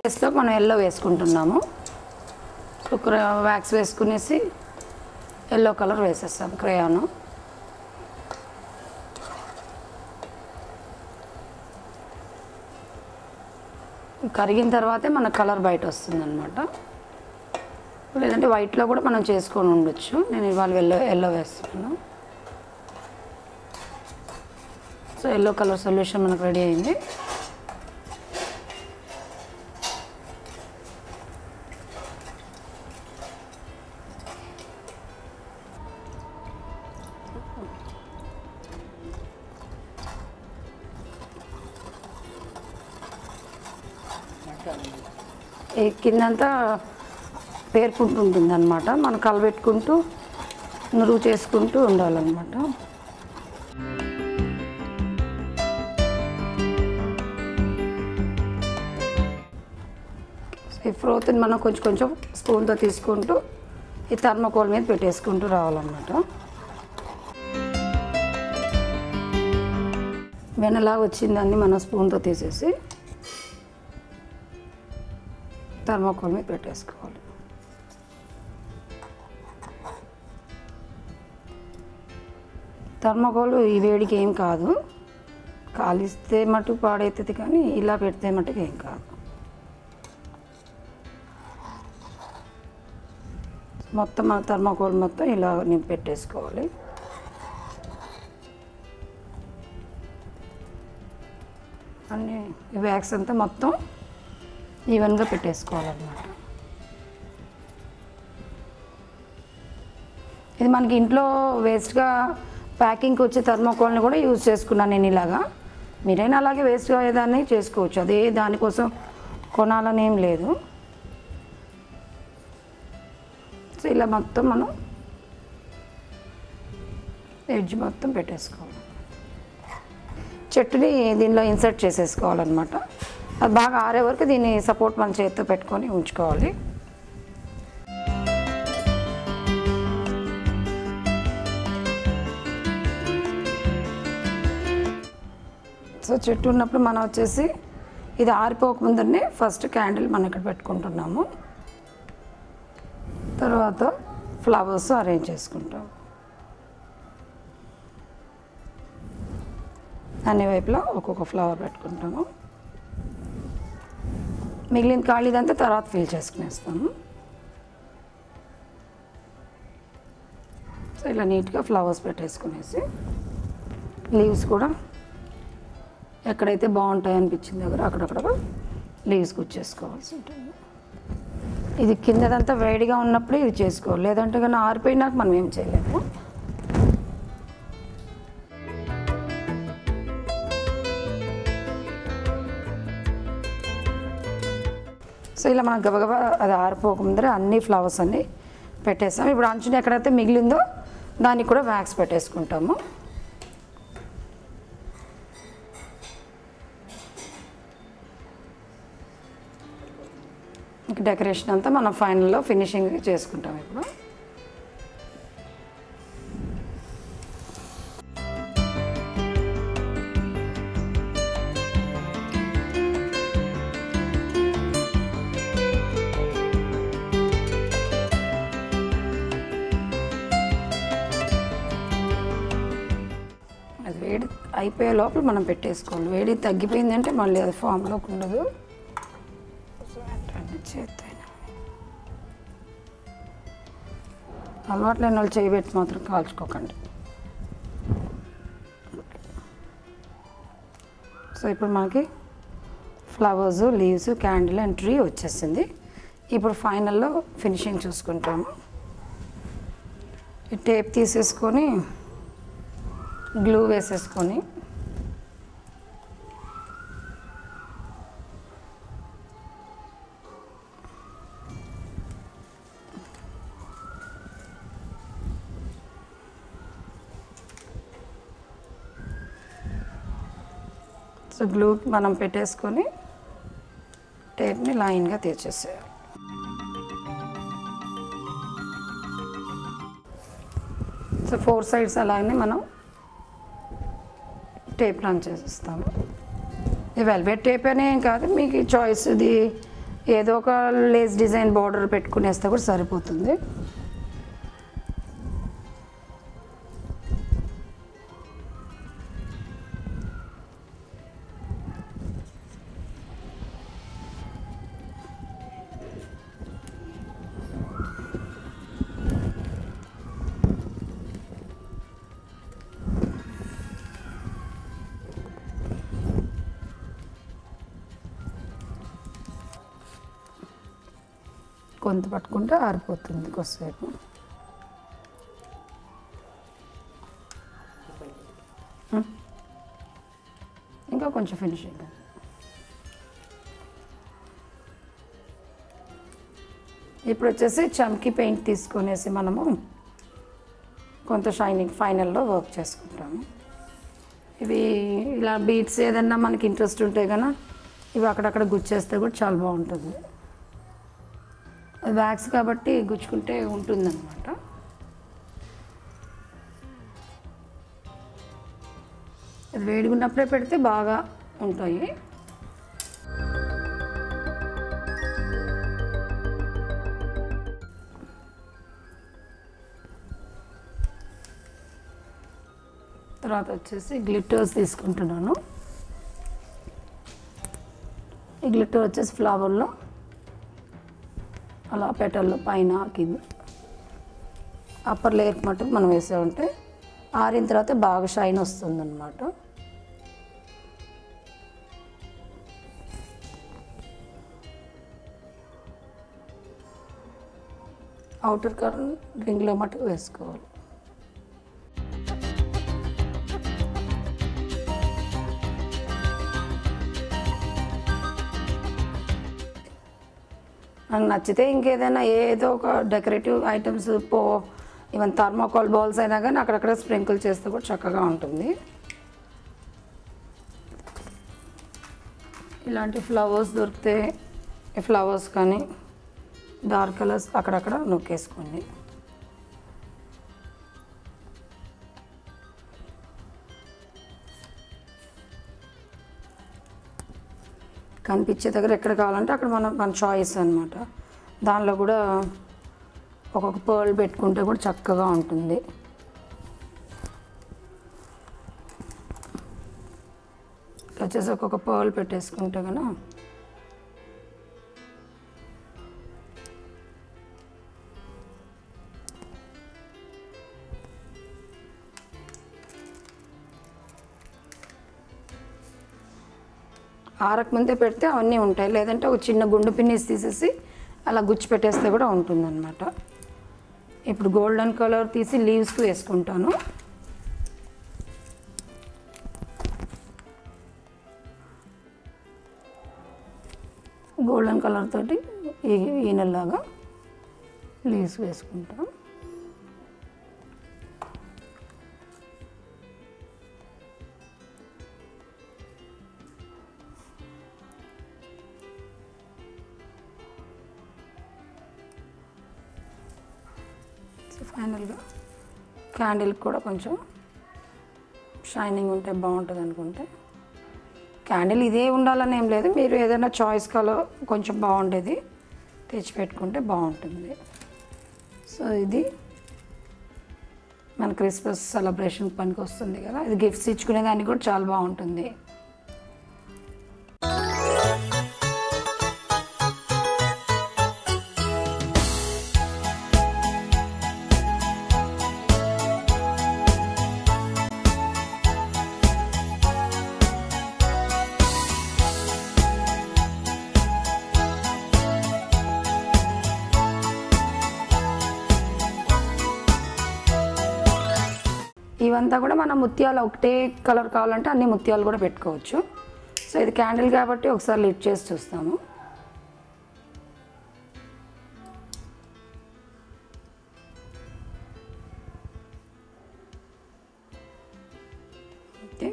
ప్లేస్లో మనం yellow వేసుకుంటున్నాము. Wax వేసుకునేసి yellow colour వేసేస్తాం క్రేయాను. కరిగిన తర్వాతే మన కలర్ బయట వస్తుంది అన్నమాట. లేదంటే వైట్లో కూడా మనం చేసుకొని ఉండొచ్చు. నేను ఇవాళ ఎల్లో వేస్తున్నాను. సో ఎల్లో కలర్ సొల్యూషన్ మనకు రెడీ అయింది. ఈ కిందంతా పేర్పుంటుంటుంది అన్నమాట. మనం కలబెట్టుకుంటూ నురుగు చేసుకుంటూ ఉండాలన్నమాట. ఈ ఫ్రోత్ని మనం కొంచెం కొంచెం స్పూన్తో తీసుకుంటూ ఈ థర్మోకోల్ మీద పెట్టేసుకుంటూ రావాలన్నమాట. వెనలాగా వచ్చిందాన్ని మనం స్పూన్తో తీసేసి థర్మోకోల్ మీద పెట్టేసుకోవాలి. థర్మోకోల్ ఈ వేడికి ఏం కాదు, కాలిస్తే మటుకు పాడవుతుంది, కానీ ఇలా పెడితే మటుకు ఏం కాదు. మొత్తం మన థర్మోకోల్ మొత్తం ఇలా నింపి పెట్టేసుకోవాలి. అన్నీ ఈ వ్యాక్స్ అంతా మొత్తం ఈవెన్గా పెట్టేసుకోవాలన్నమాట. ఇది మనకి ఇంట్లో వేస్ట్గా ప్యాకింగ్కి వచ్చే థర్మోకోల్ని కూడా యూజ్ చేసుకున్నాను నేను ఇలాగా. మీరైనా అలాగే వేస్ట్గా ఏదాన్ని చేసుకోవచ్చు, అదే దానికోసం కొనాలని ఏం లేదు. సో ఇలా మొత్తం మనం ఎడ్జ్ మొత్తం పెట్టేసుకోవాలి. చెట్టుని దీనిలో ఇన్సర్ట్ చేసేసుకోవాలన్నమాట. అది బాగా ఆరే వరకు దీన్ని సపోర్ట్ మన చేతితో పెట్టుకొని ఉంచుకోవాలి. సో చెట్టు ఉన్నప్పుడు మనం వచ్చేసి ఇది ఆరిపోకముందనే ఫస్ట్ క్యాండిల్ మనం ఇక్కడ పెట్టుకుంటున్నాము. తర్వాత ఫ్లవర్స్ అరేంజ్ చేసుకుంటాం. అన్ని వైపులా ఒక్కొక్క ఫ్లవర్ పెట్టుకుంటాము. మిగిలిన ఖాళీదంతా తర్వాత ఫిల్ చేసుకునేస్తాము. సో ఇలా నీట్గా ఫ్లవర్స్ పెట్టేసుకునేసి లీవ్స్ కూడా ఎక్కడైతే బాగుంటాయి అనిపించిన దగ్గర అక్కడక్కడ లీవ్స్ గుచ్చేసుకోవాల్సి ఉంటుంది. ఇది కిందదంతా వేడిగా ఉన్నప్పుడు ఇది చేసుకోవాలి, లేదంటే కానీ ఆరిపోయినాక మనం ఏం చేయలేము. సో ఇలా మనం గబగబా అది ఆరిపోకముందరే అన్ని ఫ్లవర్స్ అన్నీ పెట్టేస్తాం. ఇప్పుడు అంచుని ఎక్కడైతే మిగిలిందో దానికి కూడా వ్యాక్స్ పెట్టేసుకుంటాము. ఇంక డెకరేషన్ అంతా మనం ఫైనల్లో ఫినిషింగ్ చేసుకుంటాం. ఇప్పుడు అది వేడి అయిపోయే లోపల మనం పెట్టేసుకోవాలి. వేడి తగ్గిపోయిందంటే మళ్ళీ అది ఫామ్లోకి ఉండదు. అలవాటు లేని వాళ్ళు చేయబెట్టి మాత్రం కాల్చుకోకండి. సో ఇప్పుడు మనకి flowers, leaves, candle and tree వచ్చేసింది. ఇప్పుడు ఫైనల్లో ఫినిషింగ్ చూసుకుంటాము. ఈ టేప్ తీసేసుకొని గ్లూ వేసేసుకొని సో గ్లూ మనం పెట్టేసుకొని టేప్ని లైన్గా తెచ్చేసేయాలి. సో 4 సైడ్స్ అలాగే మనం టేప్ రన్ చేసేస్తాము. ఇది వెల్వెట్ టేప్ అనే ఏం కాదు, మీకు చాయిస్ ఇది ఏదో ఒక లేస్ డిజైన్ బార్డర్ పెట్టుకునేస్తే కూడా సరిపోతుంది. కొంత పట్టుకుంటే ఆరిపోతుంది కొద్దిసేపు. ఇంకా కొంచెం ఫినిష్ చేద్దాం. ఇప్పుడు వచ్చేసి చమ్కీ పెయింట్ తీసుకునేసి మనము కొంత షైనింగ్ ఫైనల్లో వర్క్ చేసుకుంటాము. ఇవి ఇలా బీట్స్ ఏదన్నా మనకి ఇంట్రెస్ట్ ఉంటే కనుక ఇవి అక్కడక్కడ గుచ్చేస్తే కూడా చాలా బాగుంటుంది. వ్యాక్స్ కాబట్టి గుచ్చుకుంటే ఉంటుందన్నమాట. అది వేడిగా ఉన్నప్పుడే పెడితే బాగా ఉంటాయి. తర్వాత వచ్చేసి గ్లిటర్స్ తీసుకుంటున్నాను. ఈ గ్లిటర్ వచ్చేసి ఫ్లవర్లో అలా పెటల్లో పైన కింద అప్పర్ లేయర్ మటుకు మనం వేసామంటే ఆరిన తర్వాత బాగా షైన్ వస్తుంది అన్నమాట. అవుటర్ కలర్ రింగ్లో మటుకు వేసుకోవాలి. నాకు నచ్చితే ఇంకేదైనా ఏదో ఒక decorative items even thermocol bowls అయినా కానీ అక్కడక్కడ స్ప్రింకిల్ చేస్తే కూడా చక్కగా ఉంటుంది. ఇలాంటి ఫ్లవర్స్ దొరికితే ఫ్లవర్స్ కానీ డార్క్ కలర్స్ అక్కడక్కడ నొక్కేసుకోండి. కనిపించే దగ్గర ఎక్కడ కావాలంటే అక్కడ మన చాయిస్ అనమాట. దానిలో కూడా ఒక్కొక్క పర్ల్ పెట్టుకుంటే కూడా చక్కగా ఉంటుంది. వచ్చేసి ఒక్కొక్క పర్ల్ పెట్టేసుకుంటే కనుక ఆరక ముందే పెడితే అవన్నీ ఉంటాయి. లేదంటే ఒక చిన్న గుండు పిన్నిస్ తీసేసి అలా గుచ్చి పెట్టేస్తే కూడా ఉంటుందన్నమాట. ఇప్పుడు గోల్డెన్ కలర్ తీసి లీవ్స్కి వేసుకుంటాను. గోల్డెన్ కలర్ తోటి ఈనెల్లాగా లీవ్స్ వేసుకుంటాం. ఫైనల్గా క్యాండిల్కి కూడా కొంచెం షైనింగ్ ఉంటే బాగుంటుంది అనుకుంటే క్యాండిల్ ఇదే ఉండాలని ఏం లేదు. మీరు ఏదైనా చాయిస్ కలర్ కొంచెం బాగుండేది తెచ్చిపెట్టుకుంటే బాగుంటుంది. సో ఇది మన క్రిస్మస్ సెలబ్రేషన్ పనికి వస్తుంది కదా. ఇది గిఫ్ట్స్ ఇచ్చుకునే దానికి కూడా చాలా బాగుంటుంది. ఇవంతా కూడా మన ముత్యాలు ఒకటే కలర్ కావాలంటే అన్ని ముత్యాలు కూడా పెట్టుకోవచ్చు. సో ఇది క్యాండిల్ కాబట్టి ఒకసారి లిట్ చేసి చూస్తాము. ఓకే.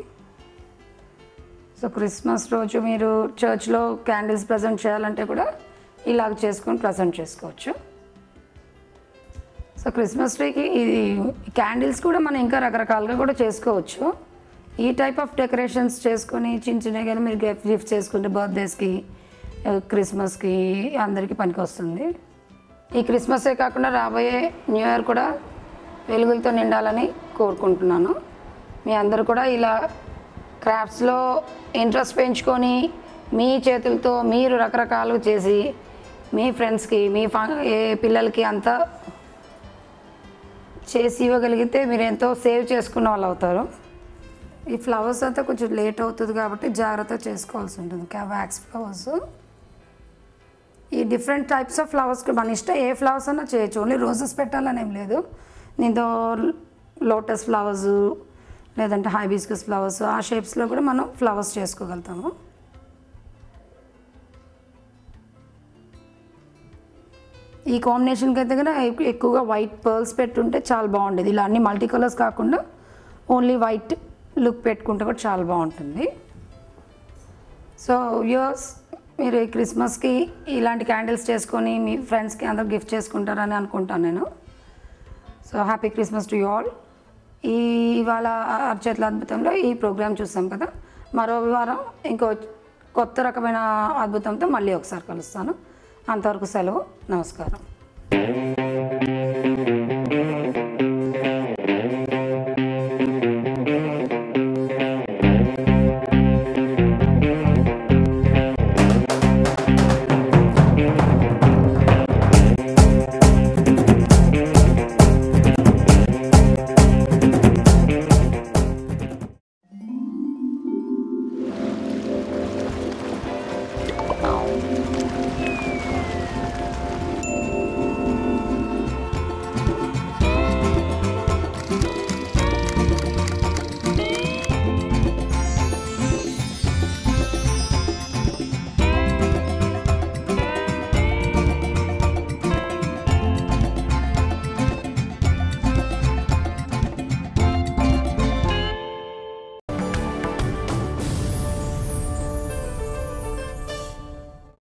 సో క్రిస్మస్ రోజు మీరు చర్చ్లో క్యాండిల్స్ ప్రజెంట్ చేయాలంటే కూడా ఇలాగ చేసుకొని ప్రజెంట్ చేసుకోవచ్చు. సో క్రిస్మస్ ట్రీకి ఇది క్యాండిల్స్ కూడా మనం ఇంకా రకరకాలుగా కూడా చేసుకోవచ్చు. ఈ టైప్ ఆఫ్ డెకరేషన్స్ చేసుకొని చిన్న చిన్నగా మీరు గిఫ్ట్ చేసుకుంటే బర్త్డేస్కి క్రిస్మస్కి అందరికీ పనికి వస్తుంది. ఈ క్రిస్మసే కాకుండా రాబోయే న్యూ ఇయర్ కూడా వెలుగులతో నిండాలని కోరుకుంటున్నాను. మీ అందరూ కూడా ఇలా క్రాఫ్ట్స్లో ఇంట్రెస్ట్ పెంచుకొని మీ చేతులతో మీరు రకరకాలు చేసి మీ ఫ్రెండ్స్కి ఏ పిల్లలకి అంతా చేసి ఇవ్వగలిగితే మీరు ఎంతో సేవ్ చేసుకున్న వాళ్ళు అవుతారు. ఈ ఫ్లవర్స్ అంతా కొంచెం లేట్ అవుతుంది కాబట్టి జాగ్రత్త చేసుకోవాల్సి ఉంటుంది. వ్యాక్స్ ఫ్లవర్స్, ఈ డిఫరెంట్ టైప్స్ ఆఫ్ ఫ్లవర్స్ మన ఇష్టం, ఏ ఫ్లవర్స్ అన్నా చేయొచ్చు. ఓన్లీ రోజెస్ పెట్టాలని ఏం లేదు. దీంతో లోటస్ ఫ్లవర్స్ లేదంటే హైబిస్కస్ ఫ్లవర్స్ ఆ షేప్స్లో కూడా మనం ఫ్లవర్స్ చేసుకోగలుగుతాము. ఈ కాంబినేషన్కి అయితే కూడా ఎక్కువగా వైట్ పర్ల్స్ పెట్టుంటే చాలా బాగుండేది. ఇలా అన్ని మల్టీ కలర్స్ కాకుండా ఓన్లీ వైట్ లుక్ పెట్టుకుంటే కూడా చాలా బాగుంటుంది. సో వ్యూవర్స్, మీరు ఈ క్రిస్మస్కి ఇలాంటి క్యాండిల్స్ చేసుకొని మీ ఫ్రెండ్స్కి అందరూ గిఫ్ట్ చేసుకుంటారని అనుకుంటాను నేను. So happy Christmas to you all. ఇవాళ అరచేతుల అద్భుతంలో ఈ ప్రోగ్రామ్ చూసాం కదా. మరో వారం ఇంకో కొత్త రకమైన అద్భుతంతో మళ్ళీ ఒకసారి కలుస్తాను. అంతవరకు సెలవు. నమస్కారం.